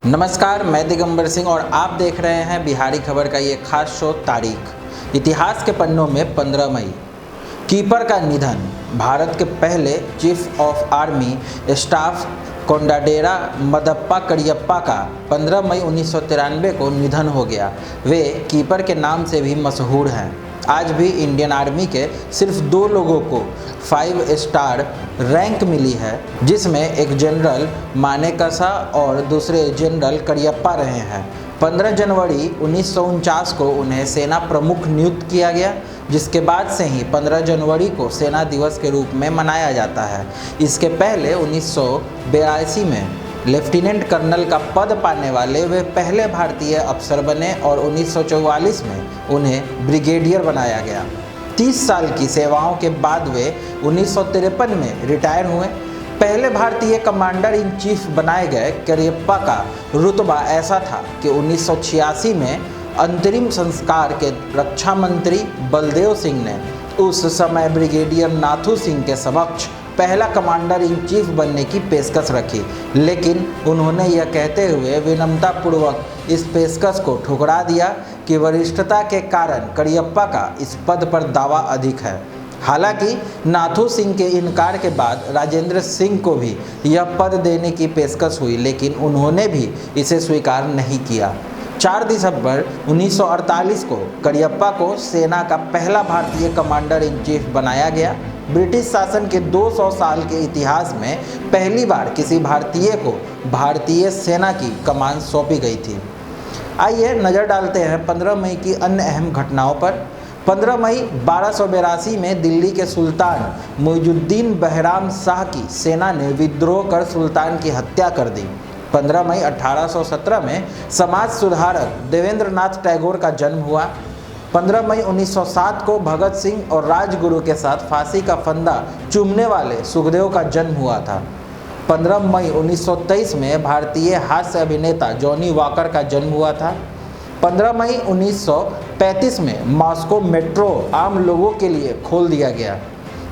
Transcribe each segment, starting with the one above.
नमस्कार, मैं दिगंबर सिंह और आप देख रहे हैं बिहारी खबर का ये खास शो तारीख। इतिहास के पन्नों में 15 मई कीपर का निधन। भारत के पहले chief of army staff Kodandera Madappa Cariappa का 15 मई 1993 को निधन हो गया। वे कीपर के नाम से भी मशहूर हैं। आज भी इंडियन आर्मी के सिर्फ 2 लोगों को 5 स्टार रैंक मिली है, जिसमें एक जनरल मानेकशा और दूसरे जनरल करियप्पा रहे हैं। 15 जनवरी 1949 को उन्हें सेना प्रमुख नियुक्त किया गया, जिसके बाद से ही 15 जनवरी को सेना दिवस के रूप में मनाया जाता है। इसके पहले 1982 में लेफ्टिनेंट कर्नल का पद पाने वाले वे पहले भारतीय अफसर बने और 1944 में उन्हें ब्रिगेडियर बनाया गया। 30 साल की सेवाओं के बाद वे 1953 में रिटायर हुए। पहले भारतीय कमांडर इन चीफ बनाए गए करियप्पा का रुतबा ऐसा था कि 1986 में अंतरिम संस्कार के रक्षा मंत्री बलदेव सिंह ने उस समय ब्रिगेडियर नाथू सिंह के समक्ष पहला कमांडर इन चीफ बनने की पेशकश रखी, लेकिन उन्होंने यह कहते हुए विनम्रतापूर्वक इस पेशकश को ठुकरा दिया कि वरिष्ठता के कारण करियप्पा का इस पद पर दावा अधिक है। हालांकि नाथू सिंह के इनकार के बाद राजेंद्र सिंह को भी यह पद देने की पेशकश हुई, लेकिन उन्होंने भी इसे स्वीकार नहीं किया। 4 दिसंबर 1948 को करियप्पा को सेना का पहला भारतीय कमांडर इन चीफ बनाया गया। ब्रिटिश शासन के 200 साल के इतिहास में पहली बार किसी भारतीय को भारतीय सेना की कमान सौंपी गई थी। आइए नज़र डालते हैं 15 मई की अन्य अहम घटनाओं पर। 15 मई 1282 में दिल्ली के सुल्तान मुइजुद्दीन बहराम शाह की सेना ने विद्रोह कर सुल्तान की हत्या कर दी। 15 मई 1817 में समाज सुधारक देवेंद्र नाथ टैगोर का जन्म हुआ। 15 मई 1907 को भगत सिंह और राजगुरु के साथ फांसी का फंदा चूमने वाले सुखदेव का जन्म हुआ था। 15 मई 1923 में भारतीय हास्य अभिनेता जॉनी वॉकर का जन्म हुआ था। 15 मई 1935 में मॉस्को मेट्रो आम लोगों के लिए खोल दिया गया।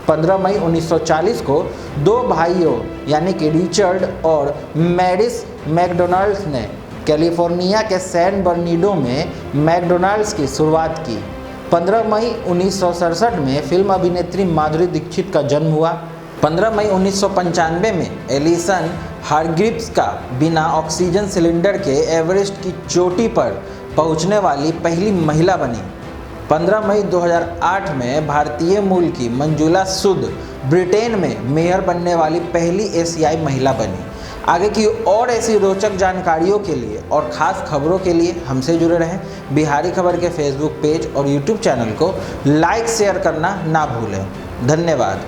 15 मई 1940 को 2 भाइयों यानी कि रिचर्ड और मैरिस मैकडोनाल्ड्स ने कैलिफोर्निया के सैन बर्नार्डिनो में मैकडोनाल्ड्स की शुरुआत की। 15 मई 1967 में फिल्म अभिनेत्री माधुरी दीक्षित का जन्म हुआ। 15 मई 1995 में एलिसन हारग्रीव्स का बिना ऑक्सीजन सिलेंडर के एवरेस्ट की चोटी पर पहुंचने वाली पहली महिला बनी। 15 मई 2008 में भारतीय मूल की मंजुला सूद ब्रिटेन में मेयर बनने वाली पहली एशियाई महिला बनी। आगे की और ऐसी रोचक जानकारियों के लिए और ख़ास खबरों के लिए हमसे जुड़े रहें। बिहारी खबर के फेसबुक पेज और यूट्यूब चैनल को लाइक शेयर करना ना भूलें। धन्यवाद।